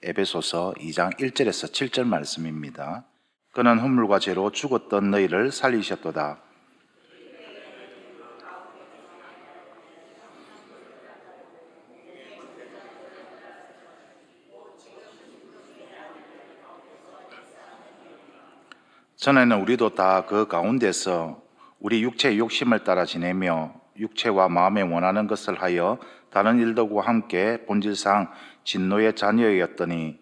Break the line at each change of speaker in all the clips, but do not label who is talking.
에베소서 2장 1절에서 7절 말씀입니다. 그는 허물과 죄로 죽었던 너희를 살리셨도다. 전에는 우리도 다 그 가운데서 우리 육체의 욕심을 따라 지내며 육체와 마음에 원하는 것을 하여 다른 일들과 함께 본질상 진노의 자녀였더니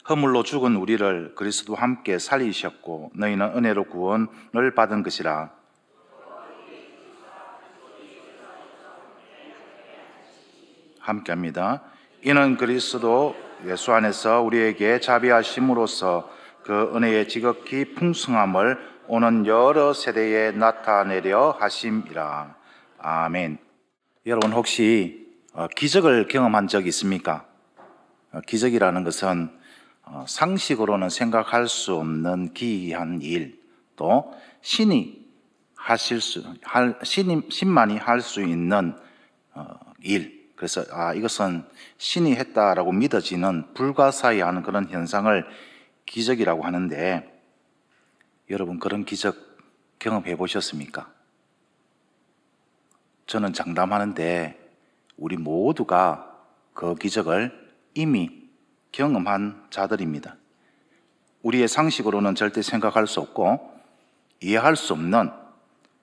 허물로 죽은 우리를 그리스도와 함께 살리셨고 너희는 은혜로 구원을 받은 것이라. 함께합니다. 이는 그리스도 예수 안에서 우리에게 자비하심으로써 그 은혜의 지극히 풍성함을 오는 여러 세대에 나타내려 하심이라. 아멘. 여러분 혹시 기적을 경험한 적 있습니까? 기적이라는 것은 상식으로는 생각할 수 없는 기이한 일, 또 신만이 할 수 있는 일. 그래서 이것은 신이 했다라고 믿어지는 불가사의한 그런 현상을 기적이라고 하는데, 여러분 그런 기적 경험해 보셨습니까? 저는 장담하는데 우리 모두가 그 기적을 이미 경험한 자들입니다. 우리의 상식으로는 절대 생각할 수 없고 이해할 수 없는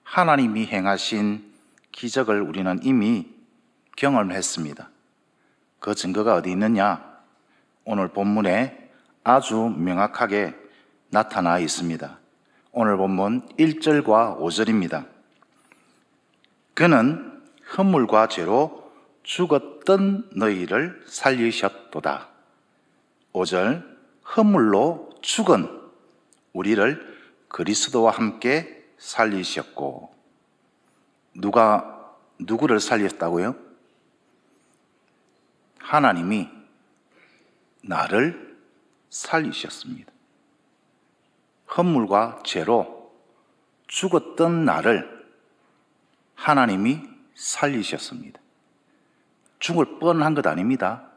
하나님이 행하신 기적을 우리는 이미 경험했습니다. 그 증거가 어디 있느냐? 오늘 본문에 아주 명확하게 나타나 있습니다. 오늘 본문 1절과 5절입니다. 그는 허물과 죄로 죽었던 너희를 살리셨도다. 5절, 허물로 죽은 우리를 그리스도와 함께 살리셨고. 누가 누구를 살렸다고요? 하나님이 나를 살리셨습니다. 허물과 죄로 죽었던 나를 하나님이 살리셨습니다. 죽을 뻔한 것 아닙니다.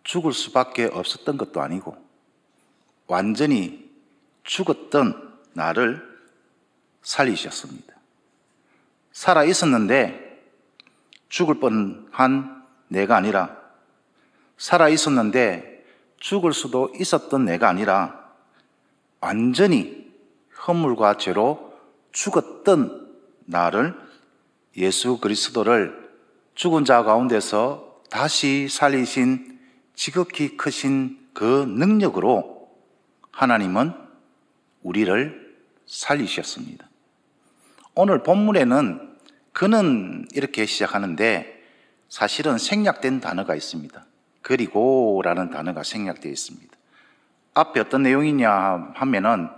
죽을 수밖에 없었던 것도 아니고 완전히 죽었던 나를 살리셨습니다. 살아 있었는데 죽을 뻔한 내가 아니라, 살아 있었는데 죽을 수도 있었던 내가 아니라 완전히 허물과 죄로 죽었던 나를, 예수 그리스도를 죽은 자 가운데서 다시 살리신 지극히 크신 그 능력으로 하나님은 우리를 살리셨습니다. 오늘 본문에는 그는 이렇게 시작하는데 사실은 생략된 단어가 있습니다. 그리고라는 단어가 생략되어 있습니다. 앞에 어떤 내용이냐 하면은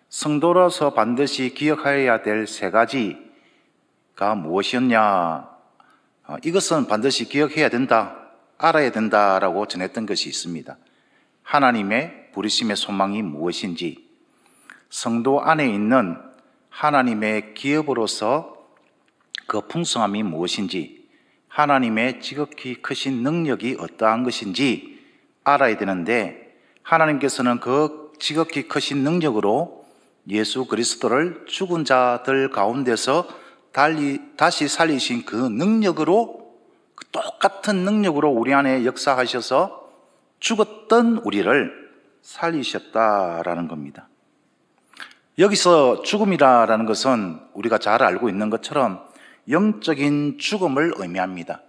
성도로서 반드시 기억해야 될 세 가지가 무엇이었냐, 이것은 반드시 기억해야 된다, 알아야 된다라고 전했던 것이 있습니다. 하나님의 부르심의 소망이 무엇인지, 성도 안에 있는 하나님의 기업으로서 그 풍성함이 무엇인지, 하나님의 지극히 크신 능력이 어떠한 것인지 알아야 되는데, 하나님께서는 그 지극히 크신 능력으로 예수 그리스도를 죽은 자들 가운데서 다시 살리신 그 능력으로, 그 똑같은 능력으로 우리 안에 역사하셔서 죽었던 우리를 살리셨다라는 겁니다. 여기서 죽음이라는 것은 우리가 잘 알고 있는 것처럼 영적인 죽음을 의미합니다.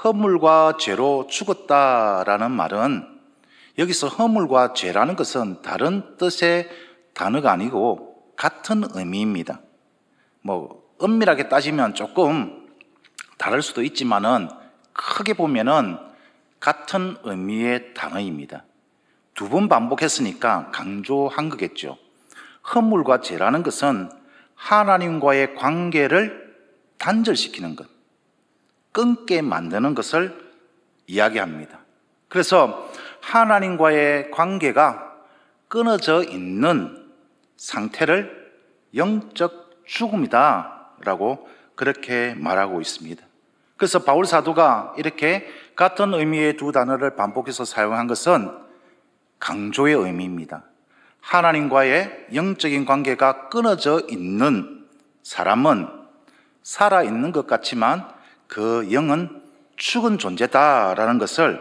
허물과 죄로 죽었다라는 말은, 여기서 허물과 죄라는 것은 다른 뜻의 단어가 아니고 같은 의미입니다. 엄밀하게 따지면 조금 다를 수도 있지만은 크게 보면은 같은 의미의 단어입니다. 두 번 반복했으니까 강조한 거겠죠. 허물과 죄라는 것은 하나님과의 관계를 단절시키는 것, 끊게 만드는 것을 이야기합니다. 그래서 하나님과의 관계가 끊어져 있는 상태를 영적 죽음이다 라고 그렇게 말하고 있습니다. 그래서 바울 사도가 이렇게 같은 의미의 두 단어를 반복해서 사용한 것은 강조의 의미입니다. 하나님과의 영적인 관계가 끊어져 있는 사람은 살아있는 것 같지만 그 영은 죽은 존재다라는 것을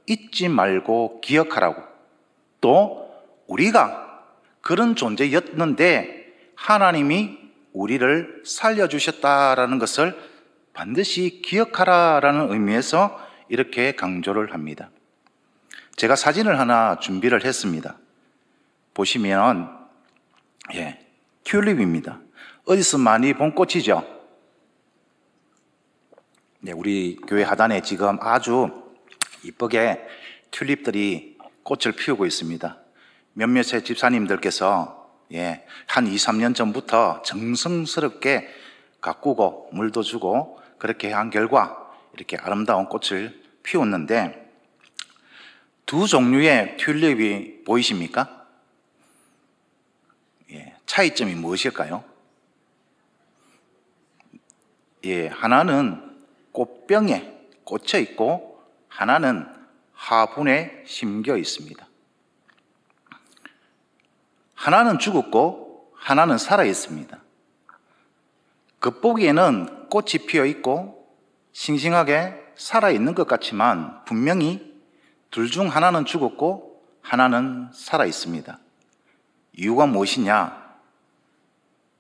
잊지 말고 기억하라고, 또 우리가 그런 존재였는데 하나님이 우리를 살려주셨다라는 것을 반드시 기억하라라는 의미에서 이렇게 강조를 합니다. 제가 사진을 하나 준비를 했습니다. 보시면 튤립입니다. 어디서 많이 본 꽃이죠? 우리 교회 하단에 지금 아주 이쁘게 튤립들이 꽃을 피우고 있습니다. 몇몇의 집사님들께서 한 2, 3년 전부터 정성스럽게 가꾸고 물도 주고 그렇게 한 결과 이렇게 아름다운 꽃을 피웠는데, 두 종류의 튤립이 보이십니까? 차이점이 무엇일까요? 하나는 꽃병에 꽂혀 있고 하나는 화분에 심겨 있습니다. 하나는 죽었고 하나는 살아 있습니다. 겉보기에는 꽃이 피어 있고 싱싱하게 살아 있는 것 같지만 분명히 둘 중 하나는 죽었고 하나는 살아 있습니다. 이유가 무엇이냐?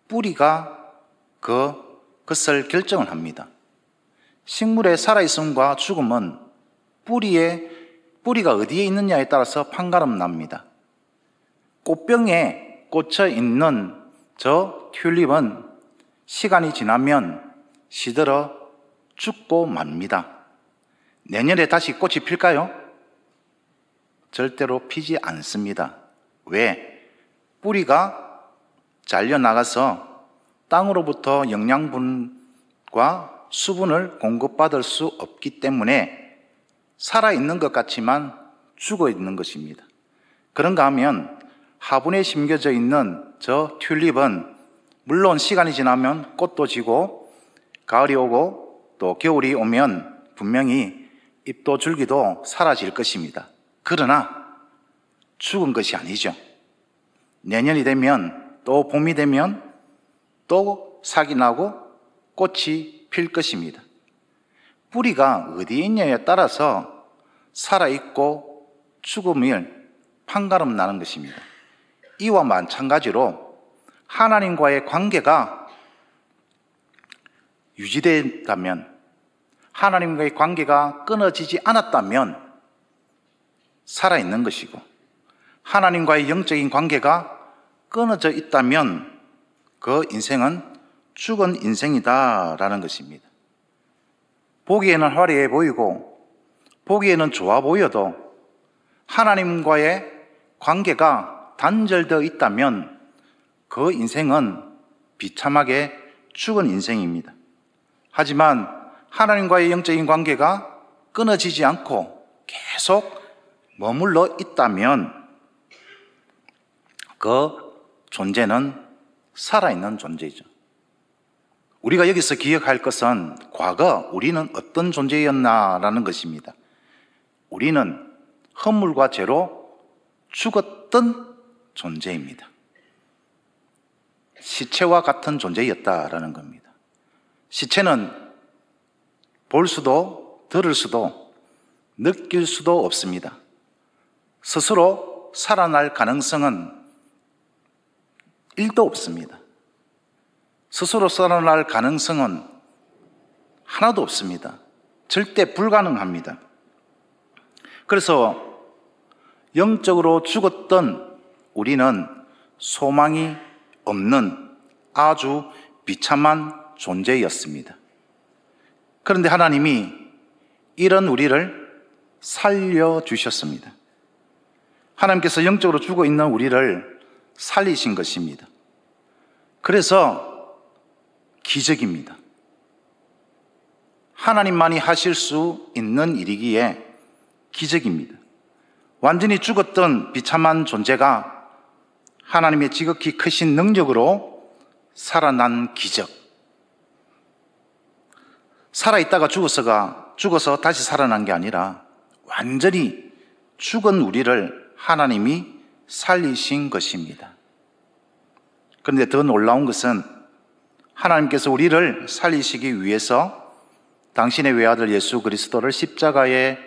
뿌리가 그것을 결정을 합니다. 식물의 살아있음과 죽음은 뿌리가 어디에 있느냐에 따라서 판가름 납니다. 꽃병에 꽂혀 있는 저 튤립은 시간이 지나면 시들어 죽고 맙니다. 내년에 다시 꽃이 필까요? 절대로 피지 않습니다. 왜? 뿌리가 잘려나가서 땅으로부터 영양분과 수분을 공급받을 수 없기 때문에 살아있는 것 같지만 죽어 있는 것입니다. 그런가 하면 화분에 심겨져 있는 저 튤립은 물론 시간이 지나면 꽃도 지고 가을이 오고 또 겨울이 오면 분명히 잎도 줄기도 사라질 것입니다. 그러나 죽은 것이 아니죠. 내년이 되면 또 봄이 되면 또 sak이 나고 꽃이 필 것입니다. 뿌리가 어디에 있냐에 따라서 살아있고 죽음을 판가름 나는 것입니다. 이와 마찬가지로 하나님과의 관계가 유지된다면, 하나님과의 관계가 끊어지지 않았다면 살아있는 것이고, 하나님과의 영적인 관계가 끊어져 있다면 그 인생은 죽은 인생이다라는 것입니다. 보기에는 화려해 보이고 보기에는 좋아 보여도 하나님과의 관계가 단절되어 있다면 그 인생은 비참하게 죽은 인생입니다. 하지만 하나님과의 영적인 관계가 끊어지지 않고 계속 머물러 있다면 그 존재는 살아있는 존재이죠. 우리가 여기서 기억할 것은 과거 우리는 어떤 존재였나라는 것입니다. 우리는 허물과 죄로 죽었던 존재입니다. 시체와 같은 존재였다라는 겁니다. 시체는 볼 수도 들을 수도 느낄 수도 없습니다. 스스로 살아날 가능성은 1도 없습니다. 스스로 살아날 가능성은 하나도 없습니다. 절대 불가능합니다. 그래서 영적으로 죽었던 우리는 소망이 없는 아주 비참한 존재였습니다. 그런데 하나님이 이런 우리를 살려주셨습니다. 하나님께서 영적으로 죽어 있는 우리를 살리신 것입니다. 그래서 기적입니다. 하나님만이 하실 수 있는 일이기에 기적입니다. 완전히 죽었던 비참한 존재가 하나님의 지극히 크신 능력으로 살아난 기적. 살아있다가 죽어서 다시 살아난 게 아니라 완전히 죽은 우리를 하나님이 살리신 것입니다. 그런데 더 놀라운 것은 하나님께서 우리를 살리시기 위해서 당신의 외아들 예수 그리스도를 십자가에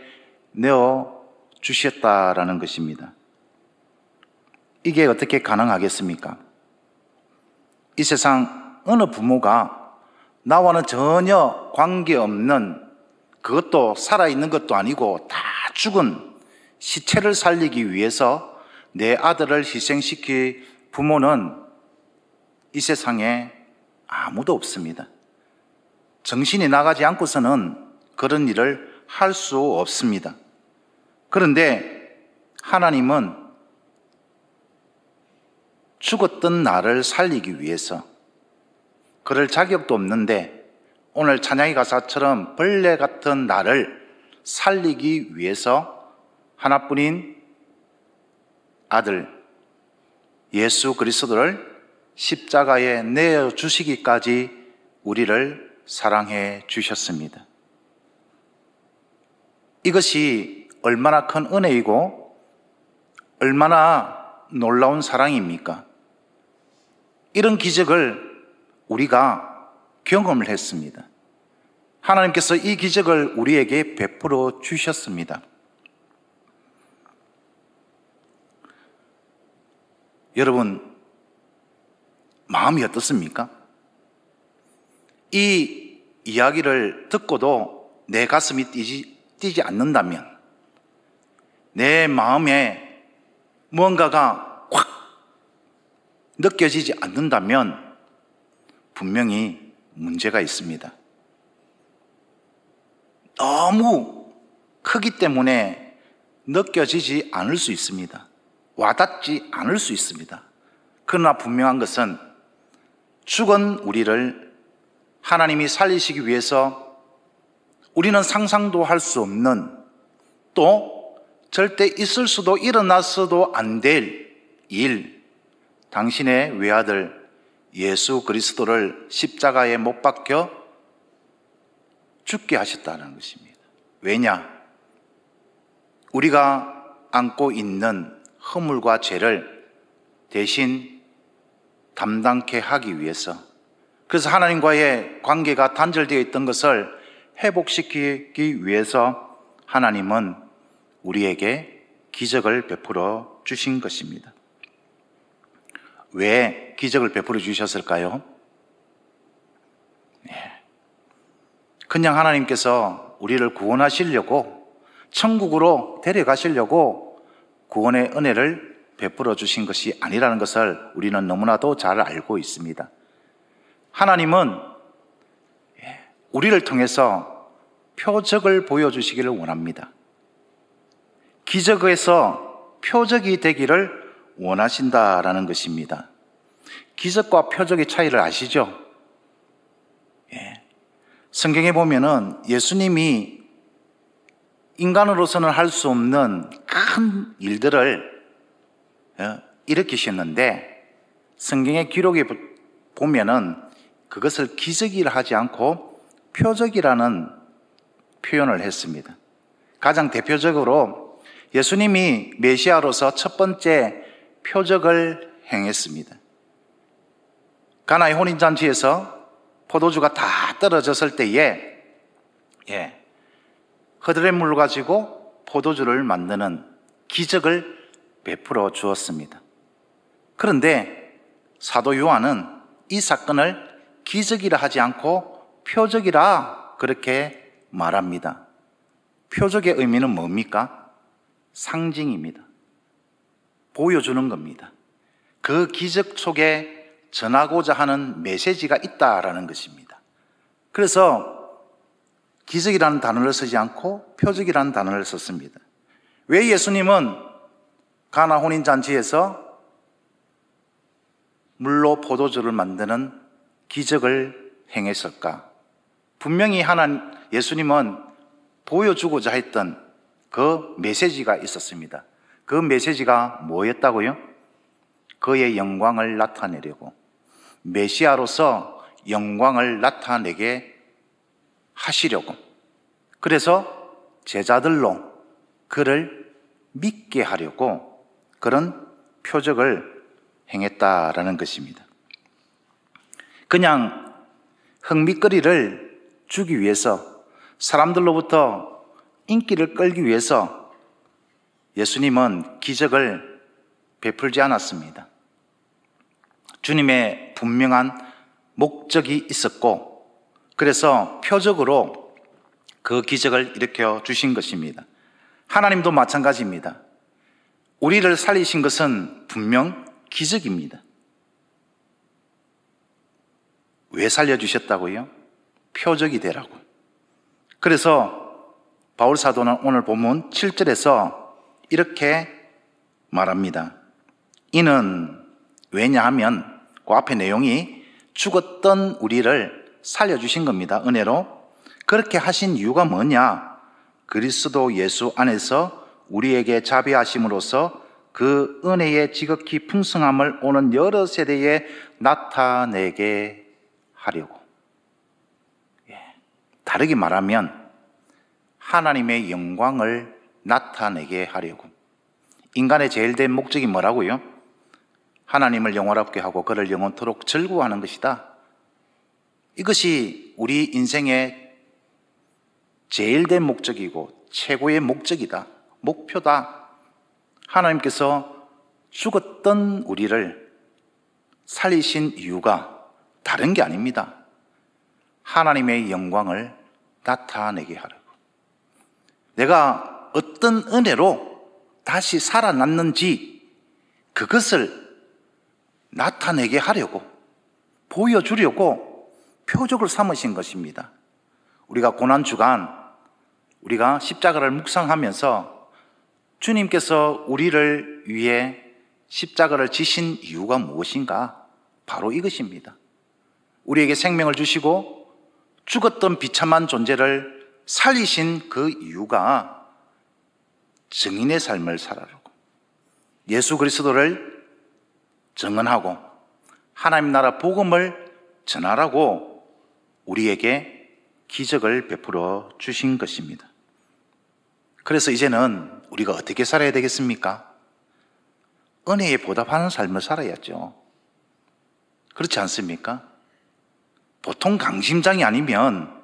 내어 주셨다라는 것입니다. 이게 어떻게 가능하겠습니까? 이 세상 어느 부모가 나와는 전혀 관계없는, 그것도 살아있는 것도 아니고 다 죽은 시체를 살리기 위해서 내 아들을 희생시킬 부모는 이 세상에 아무도 없습니다. 정신이 나가지 않고서는 그런 일을 할 수 없습니다. 그런데 하나님은 죽었던 나를 살리기 위해서, 그럴 자격도 없는데 오늘 찬양의 가사처럼 벌레 같은 나를 살리기 위해서 하나뿐인 아들 예수 그리스도를 십자가에 내어주시기까지 우리를 사랑해 주셨습니다. 이것이 얼마나 큰 은혜이고 얼마나 놀라운 사랑입니까? 이런 기적을 우리가 경험을 했습니다. 하나님께서 이 기적을 우리에게 베풀어 주셨습니다. 여러분, 마음이 어떻습니까? 이 이야기를 듣고도 내 가슴이 뛰지 않는다면, 내 마음에 무언가가 확 느껴지지 않는다면 분명히 문제가 있습니다. 너무 크기 때문에 느껴지지 않을 수 있습니다. 와닿지 않을 수 있습니다. 그러나 분명한 것은 죽은 우리를 하나님이 살리시기 위해서 우리는 상상도 할 수 없는, 또 절대 있을 수도 일어나서도 안 될 일, 당신의 외아들 예수 그리스도를 십자가에 못 박혀 죽게 하셨다는 것입니다. 왜냐? 우리가 안고 있는 허물과 죄를 대신 담당케 하기 위해서, 그래서 하나님과의 관계가 단절되어 있던 것을 회복시키기 위해서 하나님은 우리에게 기적을 베풀어 주신 것입니다. 왜 기적을 베풀어 주셨을까요? 그냥 하나님께서 우리를 구원하시려고, 천국으로 데려가시려고 구원의 은혜를 베풀어 주신 것이 아니라는 것을 우리는 너무나도 잘 알고 있습니다. 하나님은 우리를 통해서 표적을 보여주시기를 원합니다. 기적에서 표적이 되기를 원하신다라는 것입니다. 기적과 표적의 차이를 아시죠? 성경에 보면은 예수님이 인간으로서는 할 수 없는 큰 일들을 일으키셨는데, 성경의 기록에 보면은 그것을 기적이라 하지 않고 표적이라는 표현을 했습니다. 가장 대표적으로 예수님이 메시아로서 첫 번째 표적을 행했습니다. 가나의 혼인잔치에서 포도주가 다 떨어졌을 때에 허드렛물을 가지고 포도주를 만드는 기적을 베풀어 주었습니다. 그런데 사도 요한은 이 사건을 기적이라 하지 않고 표적이라 그렇게 말합니다. 표적의 의미는 뭡니까? 상징입니다. 보여주는 겁니다. 그 기적 속에 전하고자 하는 메시지가 있다라는 것입니다. 그래서 기적이라는 단어를 쓰지 않고 표적이라는 단어를 썼습니다. 왜 예수님은 가나 혼인잔치에서 물로 포도주를 만드는 기적을 행했을까? 분명히 예수님은 보여주고자 했던 그 메시지가 있었습니다. 그 메시지가 뭐였다고요? 그의 영광을 나타내려고, 메시아로서 영광을 나타내게 하시려고, 그래서 제자들로 그를 믿게 하려고 그런 표적을 행했다라는 것입니다. 그냥 흥미거리를 주기 위해서, 사람들로부터 인기를 끌기 위해서 예수님은 기적을 베풀지 않았습니다. 주님의 분명한 목적이 있었고, 그래서 표적으로 그 기적을 일으켜 주신 것입니다. 하나님도 마찬가지입니다. 우리를 살리신 것은 분명 기적입니다. 왜 살려주셨다고요? 표적이 되라고. 그래서 바울 사도는 오늘 본문 7절에서 이렇게 말합니다. 이는 왜냐하면 그 앞에 내용이 죽었던 우리를 살려주신 겁니다. 은혜로. 그렇게 하신 이유가 뭐냐? 그리스도 예수 안에서 우리에게 자비하심으로써 그 은혜의 지극히 풍성함을 오는 여러 세대에 나타내게 하려고. 다르게 말하면 하나님의 영광을 나타내게 하려고. 인간의 제일 된 목적이 뭐라고요? 하나님을 영원롭게 하고 그를 영원토록 즐거워하는 것이다. 이것이 우리 인생의 제일 된 목적이고 최고의 목적이다. 목표다. 하나님께서 죽었던 우리를 살리신 이유가 다른 게 아닙니다. 하나님의 영광을 나타내게 하려고. 내가 어떤 은혜로 다시 살아났는지 그것을 나타내게 하려고, 보여주려고 표적을 삼으신 것입니다. 우리가 고난주간, 우리가 십자가를 묵상하면서 주님께서 우리를 위해 십자가를 지신 이유가 무엇인가? 바로 이것입니다. 우리에게 생명을 주시고 죽었던 비참한 존재를 살리신 그 이유가 증인의 삶을 살아라고, 예수 그리스도를 증언하고 하나님 나라 복음을 전하라고 우리에게 기적을 베풀어 주신 것입니다. 그래서 이제는 우리가 어떻게 살아야 되겠습니까? 은혜에 보답하는 삶을 살아야죠. 그렇지 않습니까? 보통 강심장이 아니면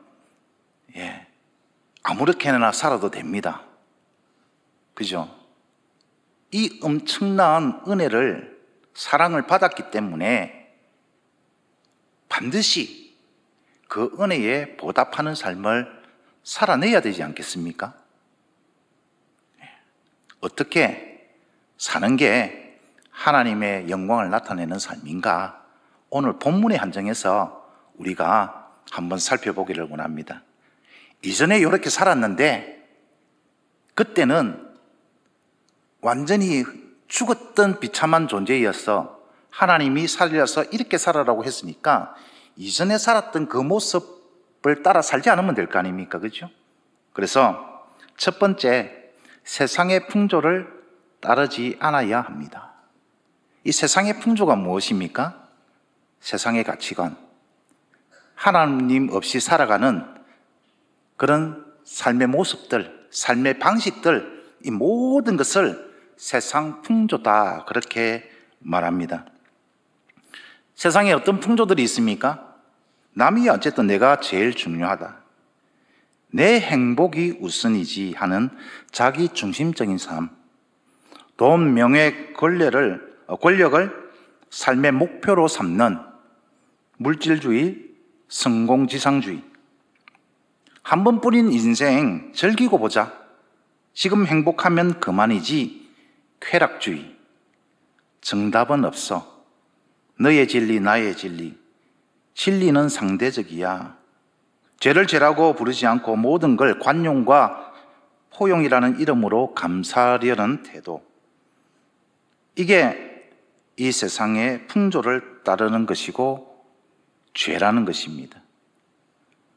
아무렇게나 살아도 됩니다. 그죠? 이 엄청난 은혜를, 사랑을 받았기 때문에 반드시 그 은혜에 보답하는 삶을 살아내야 되지 않겠습니까? 어떻게 사는 게 하나님의 영광을 나타내는 삶인가? 오늘 본문의 한정에서 우리가 한번 살펴보기를 원합니다. 이전에 이렇게 살았는데 그때는 완전히 죽었던 비참한 존재였어. 하나님이 살려서 이렇게 살아라고 했으니까 이전에 살았던 그 모습을 따라 살지 않으면 될 거 아닙니까? 그죠? 그래서 첫 번째, 세상의 풍조를 따르지 않아야 합니다. 이 세상의 풍조가 무엇입니까? 세상의 가치관, 하나님 없이 살아가는 그런 삶의 모습들, 삶의 방식들, 이 모든 것을 세상 풍조다, 그렇게 말합니다. 세상에 어떤 풍조들이 있습니까? 남이 어쨌든 내가 제일 중요하다, 내 행복이 우선이지 하는 자기 중심적인 삶, 돈, 명예, 권력을 삶의 목표로 삼는 물질주의, 성공지상주의, 한 번뿐인 인생 즐기고 보자, 지금 행복하면 그만이지, 쾌락주의, 정답은 없어, 너의 진리 나의 진리, 진리는 상대적이야, 죄를 죄라고 부르지 않고 모든 걸 관용과 포용이라는 이름으로 감사하려는 태도, 이게 이 세상의 풍조를 따르는 것이고 죄라는 것입니다.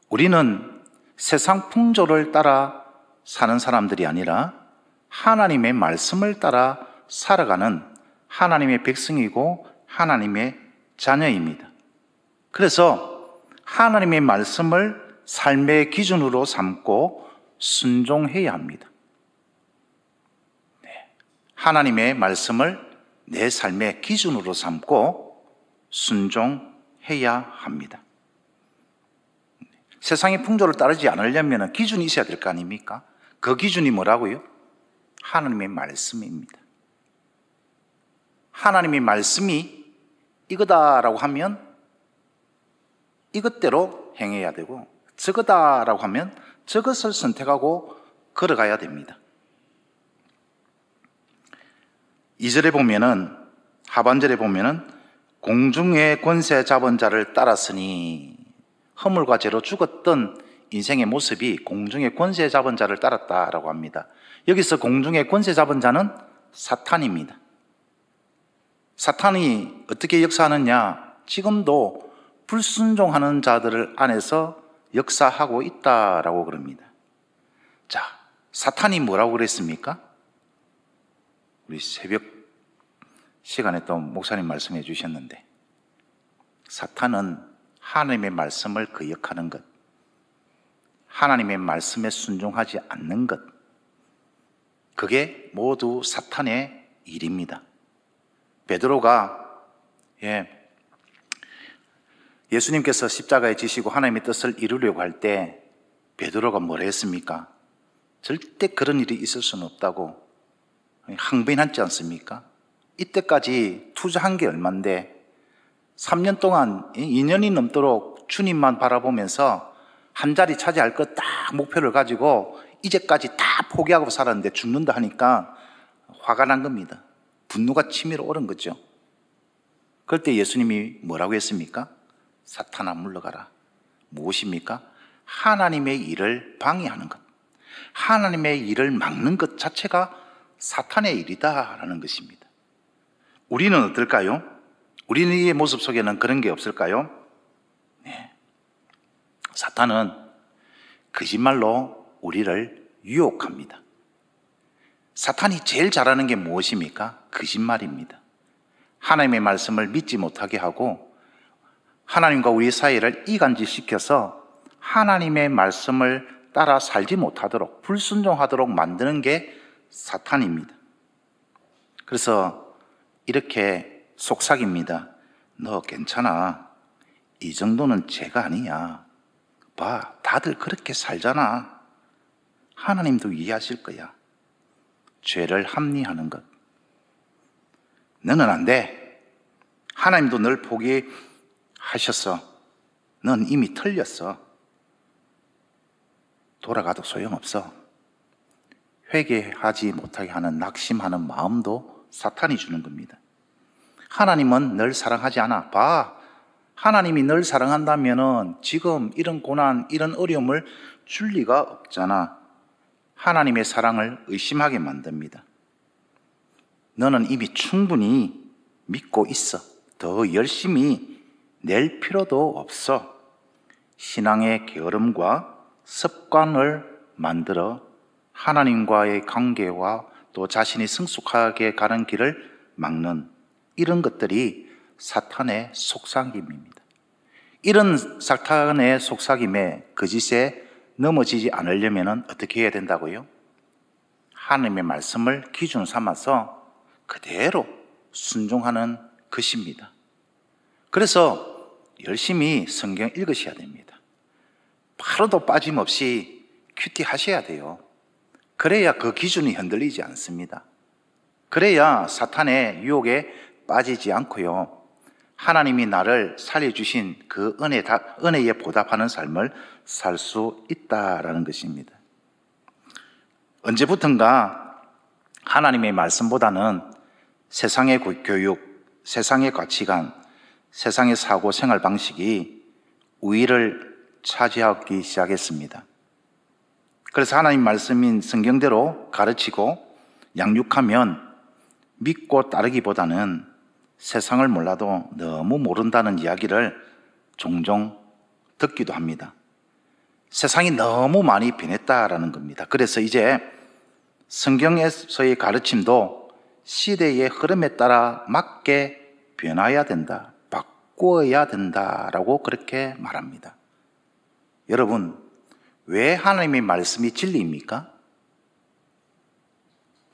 우리는 세상 풍조를 따라 사는 사람들이 아니라 하나님의 말씀을 따라 살아가는 하나님의 백성이고 하나님의 자녀입니다. 그래서 하나님의 말씀을 삶의 기준으로 삼고 순종해야 합니다. 하나님의 말씀을 내 삶의 기준으로 삼고 순종해야 합니다. 세상의 풍조를 따르지 않으려면 기준이 있어야 될 거 아닙니까? 그 기준이 뭐라고요? 하나님의 말씀입니다. 하나님의 말씀이 이거다라고 하면 이것대로 행해야 되고, 저거다라고 하면 저것을 선택하고 걸어가야 됩니다. 2절에 보면은, 하반절에 보면은 공중의 권세 잡은 자를 따랐으니, 허물과 죄로 죽었던 인생의 모습이 공중의 권세 잡은 자를 따랐다라고 합니다. 여기서 공중의 권세 잡은 자는 사탄입니다. 사탄이 어떻게 역사하느냐? 지금도 불순종하는 자들 안에서 역사하고 있다라고 그럽니다. 자, 사탄이 뭐라고 그랬습니까? 우리 새벽 시간에 또 목사님 말씀해 주셨는데, 사탄은 하나님의 말씀을 거역하는 것, 하나님의 말씀에 순종하지 않는 것, 그게 모두 사탄의 일입니다. 베드로가 예수님께서 십자가에 지시고 하나님의 뜻을 이루려고 할 때 베드로가 뭐라 했습니까? 절대 그런 일이 있을 수는 없다고 항변하지 않습니까? 이때까지 투자한 게 얼만데 3년 동안 2년이 넘도록 주님만 바라보면서 한 자리 차지할 것 딱 목표를 가지고 이제까지 다 포기하고 살았는데 죽는다 하니까 화가 난 겁니다. 분노가 치밀어 오른 거죠. 그럴 때 예수님이 뭐라고 했습니까? 사탄아 물러가라. 무엇입니까? 하나님의 일을 방해하는 것, 하나님의 일을 막는 것 자체가 사탄의 일이다라는 것입니다. 우리는 어떨까요? 우리의 모습 속에는 그런 게 없을까요? 네. 사탄은 거짓말로 우리를 유혹합니다. 사탄이 제일 잘하는 게 무엇입니까? 거짓말입니다. 하나님의 말씀을 믿지 못하게 하고 하나님과 우리 사이를 이간질시켜서 하나님의 말씀을 따라 살지 못하도록, 불순종하도록 만드는 게 사탄입니다. 그래서 이렇게 속삭입니다. 너 괜찮아. 이 정도는 죄가 아니야. 봐, 다들 그렇게 살잖아. 하나님도 이해하실 거야. 죄를 합리하는 것. 너는 안 돼. 하나님도 널 포기하셨어. 넌 이미 틀렸어. 돌아가도 소용없어. 회개하지 못하게 하는 낙심하는 마음도 사탄이 주는 겁니다. 하나님은 널 사랑하지 않아. 봐, 하나님이 널 사랑한다면 지금 이런 고난, 이런 어려움을 줄 리가 없잖아. 하나님의 사랑을 의심하게 만듭니다. 너는 이미 충분히 믿고 있어. 더 열심히 낼 필요도 없어. 신앙의 게으름과 습관을 만들어 하나님과의 관계와 또 자신이 성숙하게 가는 길을 막는 이런 것들이 사탄의 속삭임입니다. 이런 사탄의 속삭임에 거짓에 넘어지지 않으려면 어떻게 해야 된다고요? 하나님의 말씀을 기준 삼아서 그대로 순종하는 것입니다. 그래서 열심히 성경 읽으셔야 됩니다. 하루도 빠짐없이 큐티 하셔야 돼요. 그래야 그 기준이 흔들리지 않습니다. 그래야 사탄의 유혹에 빠지지 않고요. 하나님이 나를 살려주신 그 은혜에 보답하는 삶을 살 수 있다라는 것입니다. 언제부턴가 하나님의 말씀보다는 세상의 교육, 세상의 가치관, 세상의 사고 생활 방식이 우위를 차지하기 시작했습니다. 그래서 하나님 말씀인 성경대로 가르치고 양육하면 믿고 따르기보다는 세상을 몰라도 너무 모른다는 이야기를 종종 듣기도 합니다. 세상이 너무 많이 변했다라는 겁니다. 그래서 이제 성경에서의 가르침도 시대의 흐름에 따라 맞게 변화해야 된다, 바꾸어야 된다라고 그렇게 말합니다. 여러분, 왜 하나님의 말씀이 진리입니까?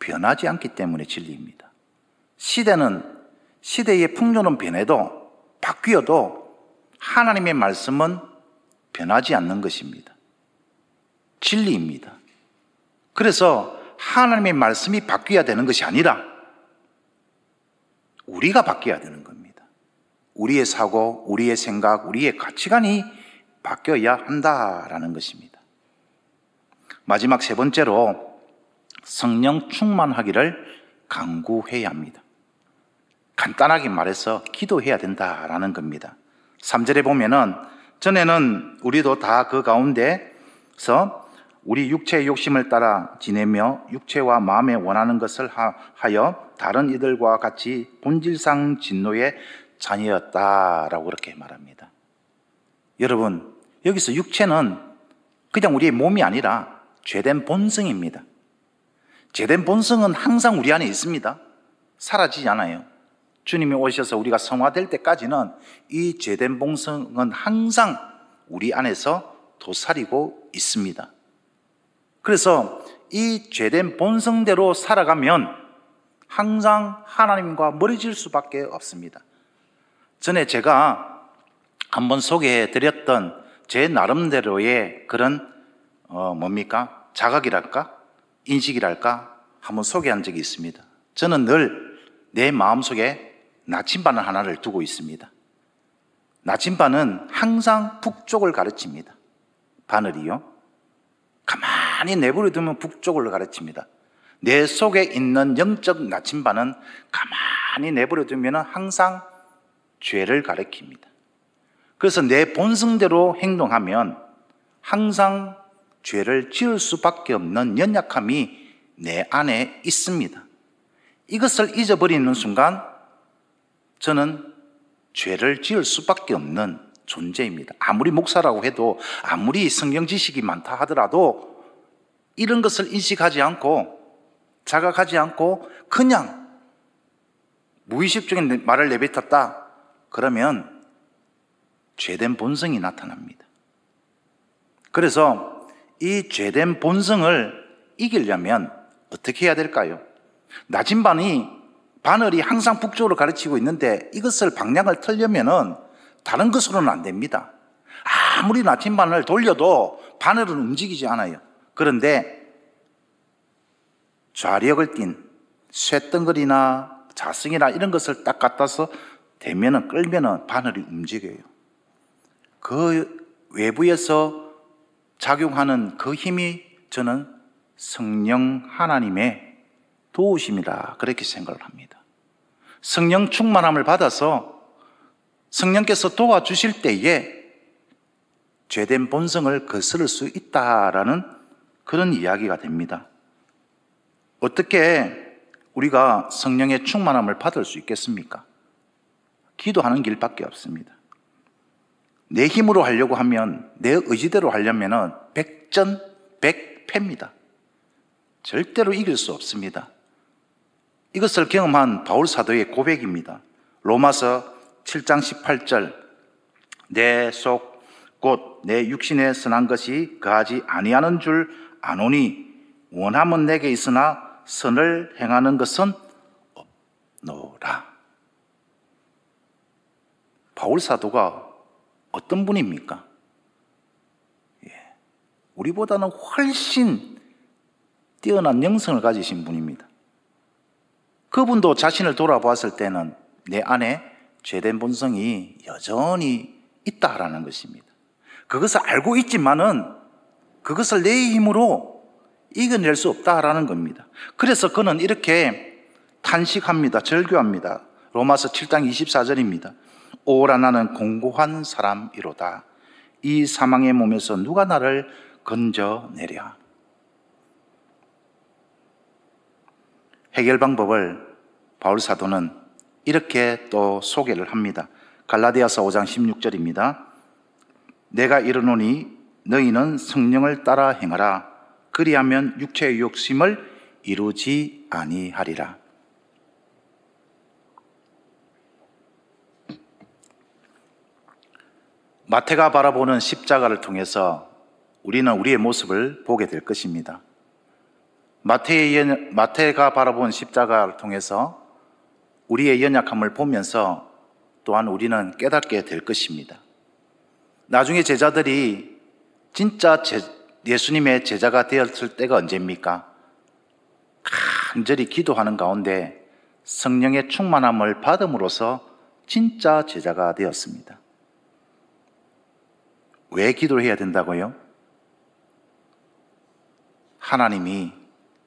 변하지 않기 때문에 진리입니다. 시대의 풍조는 변해도 바뀌어도 하나님의 말씀은 변하지 않는 것입니다. 진리입니다. 그래서 하나님의 말씀이 바뀌어야 되는 것이 아니라 우리가 바뀌어야 되는 겁니다. 우리의 사고, 우리의 생각, 우리의 가치관이 바뀌어야 한다라는 것입니다. 마지막 세 번째로 성령 충만하기를 간구해야 합니다. 간단하게 말해서 기도해야 된다라는 겁니다. 3절에 보면은 전에는 우리도 다 그 가운데서 우리 육체의 욕심을 따라 지내며 육체와 마음에 원하는 것을 하여 다른 이들과 같이 본질상 진노의 자녀였다라고 그렇게 말합니다. 여러분, 여기서 육체는 그냥 우리의 몸이 아니라 죄된 본성입니다. 죄된 본성은 항상 우리 안에 있습니다. 사라지지 않아요. 주님이 오셔서 우리가 성화될 때까지는 이 죄된 본성은 항상 우리 안에서 도사리고 있습니다. 그래서 이 죄된 본성대로 살아가면 항상 하나님과 멀어질 수밖에 없습니다. 전에 제가 한번 소개해 드렸던 제 나름대로의 그런 자각이랄까? 인식이랄까? 한번 소개한 적이 있습니다. 저는 늘 내 마음속에 나침반을 하나를 두고 있습니다. 나침반은 항상 북쪽을 가르칩니다. 바늘이요. 가만히 내버려 두면 북쪽을 가르칩니다. 내 속에 있는 영적 나침반은 가만히 내버려 두면 항상 죄를 가리킵니다. 그래서 내 본성대로 행동하면 항상 죄를 지을 수밖에 없는 연약함이 내 안에 있습니다. 이것을 잊어버리는 순간 저는 죄를 지을 수밖에 없는 존재입니다. 아무리 목사라고 해도, 아무리 성경 지식이 많다 하더라도 이런 것을 인식하지 않고 자각하지 않고 그냥 무의식적인 말을 내뱉었다 그러면 죄된 본성이 나타납니다. 그래서 이 죄된 본성을 이기려면 어떻게 해야 될까요? 바늘이 항상 북쪽으로 가르치고 있는데 이것을 방향을 틀려면은 다른 것으로는 안 됩니다. 아무리 나침반을 돌려도 바늘은 움직이지 않아요. 그런데 좌력을 띤 쇳덩어리나 자승이나 이런 것을 딱 갖다서 대면은 끌면은 바늘이 움직여요. 그 외부에서 작용하는 그 힘이 저는 성령 하나님의 도우심이다 그렇게 생각을 합니다. 성령 충만함을 받아서 성령께서 도와주실 때에 죄된 본성을 거스를 수 있다라는 그런 이야기가 됩니다. 어떻게 우리가 성령의 충만함을 받을 수 있겠습니까? 기도하는 길밖에 없습니다. 내 힘으로 하려고 하면, 내 의지대로 하려면 백전백패입니다. 절대로 이길 수 없습니다. 이것을 경험한 바울 사도의 고백입니다. 로마서 7장 18절, 내 속 곧 내 육신에 선한 것이 거하지 아니하는 줄 아노니 원함은 내게 있으나 선을 행하는 것은 없노라. 바울 사도가 어떤 분입니까? 우리보다는 훨씬 뛰어난 영성을 가지신 분입니다. 그분도 자신을 돌아보았을 때는 내 안에 죄된 본성이 여전히 있다라는 것입니다. 그것을 알고 있지만은 그것을 내 힘으로 이겨낼 수 없다라는 겁니다. 그래서 그는 이렇게 탄식합니다. 절규합니다. 로마서 7장 24절입니다. 오라 나는 공고한 사람이로다. 이 사망의 몸에서 누가 나를 건져내랴. 해결 방법을 바울 사도는 이렇게 또 소개를 합니다. 갈라디아서 5장 16절입니다. 내가 이르노니 너희는 성령을 따라 행하라. 그리하면 육체의 욕심을 이루지 아니하리라. 마태가 바라보는 십자가를 통해서 우리는 우리의 모습을 보게 될 것입니다. 마태가 바라본 십자가를 통해서 우리의 연약함을 보면서 또한 우리는 깨닫게 될 것입니다. 나중에 제자들이 진짜 예수님의 제자가 되었을 때가 언제입니까? 간절히 기도하는 가운데 성령의 충만함을 받음으로써 진짜 제자가 되었습니다. 왜 기도를 해야 된다고요? 하나님이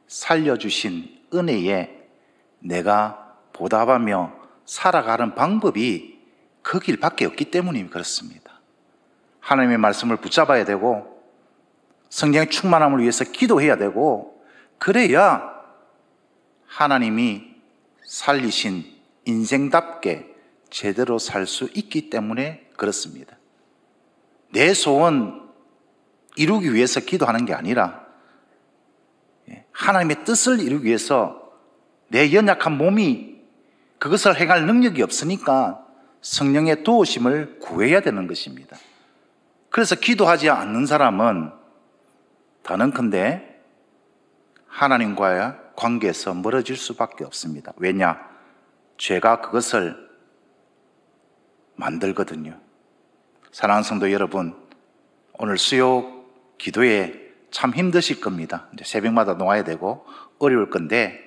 살려주신 은혜에 내가 보답하며 살아가는 방법이 그 길밖에 없기 때문이 그렇습니다. 하나님의 말씀을 붙잡아야 되고 성령의 충만함을 위해서 기도해야 되고, 그래야 하나님이 살리신 인생답게 제대로 살 수 있기 때문에 그렇습니다. 내 소원 이루기 위해서 기도하는 게 아니라 하나님의 뜻을 이루기 위해서 내 연약한 몸이 그것을 행할 능력이 없으니까 성령의 도우심을 구해야 되는 것입니다. 그래서 기도하지 않는 사람은 더는컨대 하나님과의 관계에서 멀어질 수밖에 없습니다. 왜냐? 죄가 그것을 만들거든요. 사랑하는 성도 여러분, 오늘 수요 기도에 참 힘드실 겁니다. 이제 새벽마다 놓아야 되고 어려울 건데,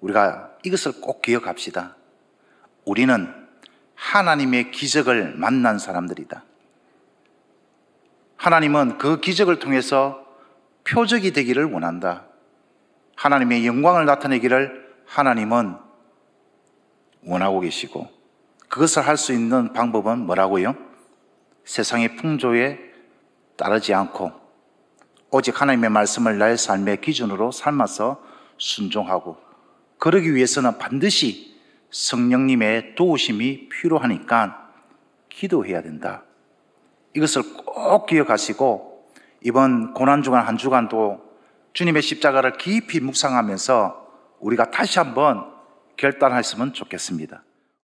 우리가 이것을 꼭 기억합시다. 우리는 하나님의 기적을 만난 사람들이다. 하나님은 그 기적을 통해서 표적이 되기를 원한다. 하나님의 영광을 나타내기를 하나님은 원하고 계시고, 그것을 할 수 있는 방법은 뭐라고요? 세상의 풍조에 따르지 않고 오직 하나님의 말씀을 나의 삶의 기준으로 삶아서 순종하고, 그러기 위해서는 반드시 성령님의 도우심이 필요하니까 기도해야 된다. 이것을 꼭 기억하시고 이번 고난주간 한 주간도 주님의 십자가를 깊이 묵상하면서 우리가 다시 한번 결단했으면 좋겠습니다.